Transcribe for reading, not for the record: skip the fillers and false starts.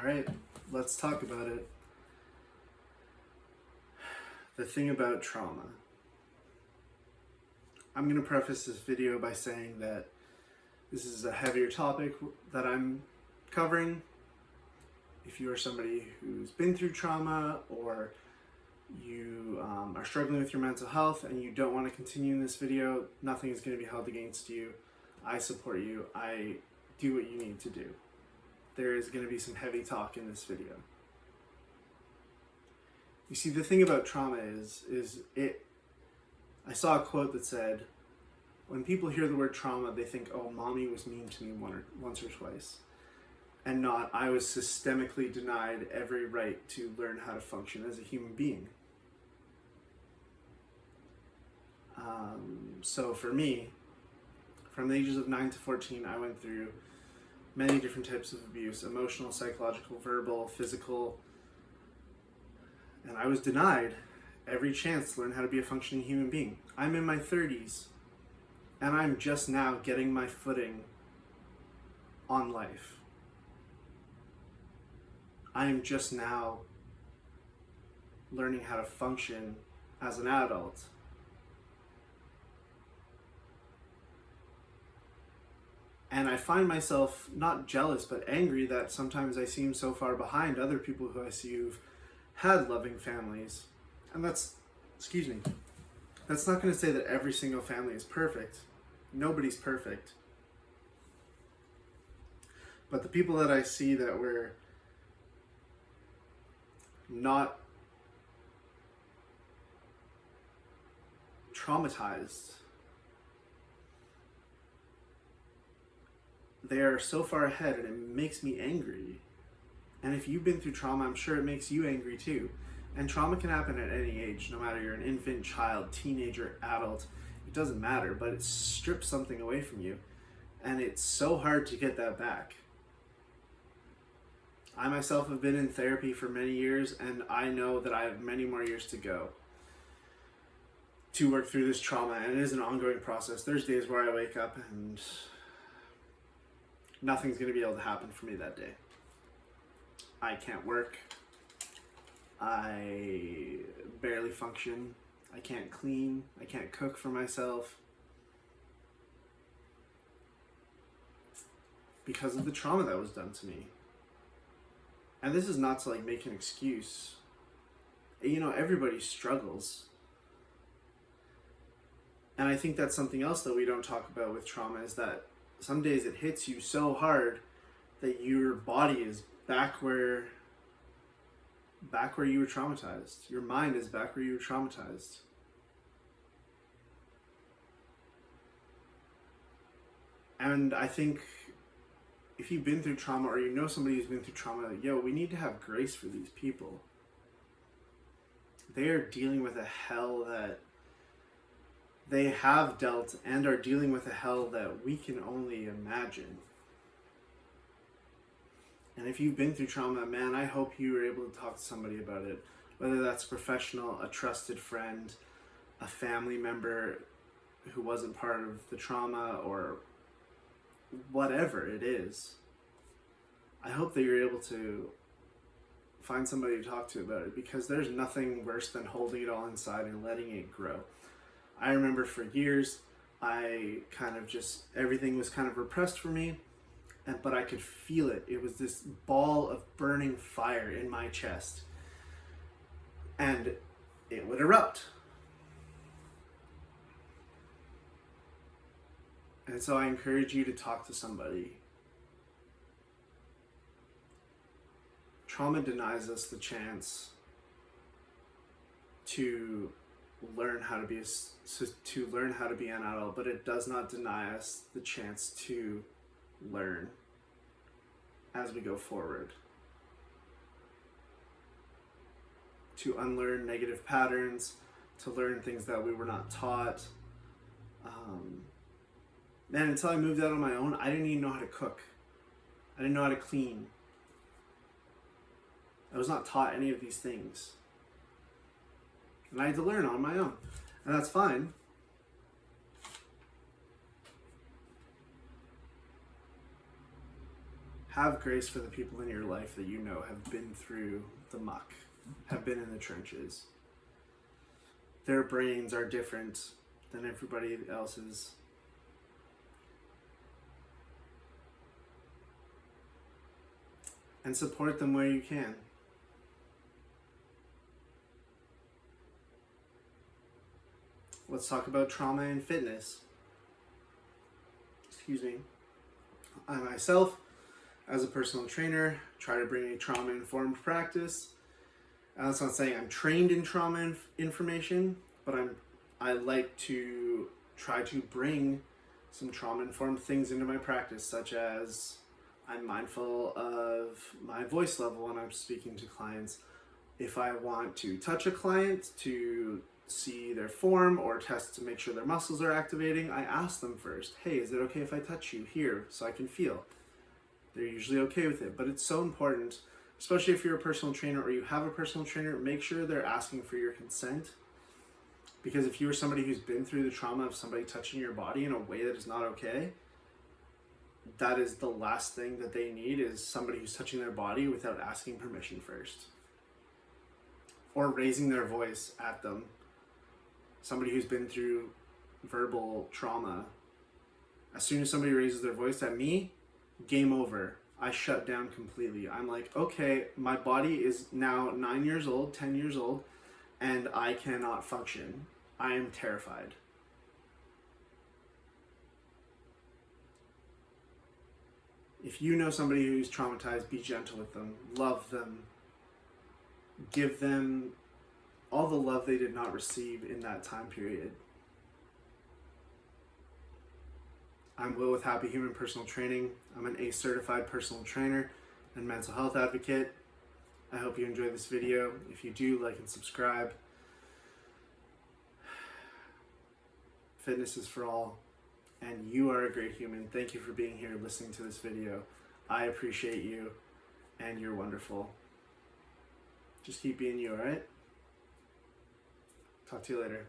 All right, let's talk about it. The thing about trauma. I'm going to preface this video by saying that this is a heavier topic that I'm covering. If you are somebody who's been through trauma or you are struggling with your mental health and you don't want to continue in this video, nothing is going to be held against you. I support you. I do what you need to do. There is going to be some heavy talk in this video. You see, the thing about trauma is I saw a quote that said, when people hear the word trauma, they think, oh, mommy was mean to me once or twice. And not, I was systemically denied every right to learn how to function as a human being. So for me, from the ages of 9 to 14, I went through many different types of abuse: emotional, psychological, verbal, physical. And I was denied every chance to learn how to be a functioning human being. I'm in my 30s, and I'm just now getting my footing on life. I am just now learning how to function as an adult. And I find myself not jealous, but angry that sometimes I seem so far behind other people who I see who've had loving families. And that's not going to say that every single family is perfect. Nobody's perfect. But the people that I see that were not traumatized, they are so far ahead, and it makes me angry. And if you've been through trauma, I'm sure it makes you angry too. And trauma can happen at any age, no matter you're an infant, child, teenager, adult. It doesn't matter, but it strips something away from you. And it's so hard to get that back. I myself have been in therapy for many years, and I know that I have many more years to go to work through this trauma. And it is an ongoing process. There's days where I wake up and nothing's going to be able to happen for me that day. I can't work. I barely function. I can't clean. I can't cook for myself because of the trauma that was done to me. And this is not to make an excuse. You know, everybody struggles. And I think that's something else that we don't talk about with trauma, is that some days it hits you so hard that your body is back where you were traumatized. Your mind is back where you were traumatized. And I think if you've been through trauma, or you know somebody who's been through trauma, we need to have grace for these people. They are dealing with a hell that they have dealt, and are dealing with a hell that we can only imagine. And if you've been through trauma, man, I hope you were able to talk to somebody about it. Whether that's a professional, a trusted friend, a family member who wasn't part of the trauma, or whatever it is. I hope that you're able to find somebody to talk to about it, because there's nothing worse than holding it all inside and letting it grow. I remember for years, everything was kind of repressed for me, but I could feel it. It was this ball of burning fire in my chest, and it would erupt. And so I encourage you to talk to somebody. Trauma denies us the chance to learn how to be an adult, but it does not deny us the chance to learn as we go forward, to unlearn negative patterns, to learn things that we were not taught. Man, until I moved out on my own, I didn't even know how to cook. I didn't know how to clean. I was not taught any of these things. And I had to learn on my own. And that's fine. Have grace for the people in your life that you know have been through the muck, have been in the trenches. Their brains are different than everybody else's. And support them where you can. Let's talk about trauma and fitness. Excuse me. I myself, as a personal trainer, try to bring a trauma-informed practice. That's not saying I'm trained in trauma information, but I like to try to bring some trauma-informed things into my practice, such as I'm mindful of my voice level when I'm speaking to clients. If I want to touch a client to see their form or test to make sure their muscles are activating, I ask them first, hey, is it okay if I touch you here so I can feel? They're usually okay with it, but it's so important, especially if you're a personal trainer or you have a personal trainer, make sure they're asking for your consent. Because if you are somebody who's been through the trauma of somebody touching your body in a way that is not okay, that is the last thing that they need, is somebody who's touching their body without asking permission first. Or raising their voice at them. Somebody who's been through verbal trauma, as soon as somebody raises their voice at me, game over. I shut down completely. I'm like, okay, my body is now 9 years old, 10 years old, and I cannot function. I am terrified. If you know somebody who's traumatized, be gentle with them, love them, give them all the love they did not receive in that time period. I'm Will with Happy Human Personal Training. I'm an ACE certified personal trainer and mental health advocate. I hope you enjoyed this video. If you do, like and subscribe. Fitness is for all, and you are a great human. Thank you for being here listening to this video. I appreciate you, and you're wonderful. Just keep being you, alright? Talk to you later.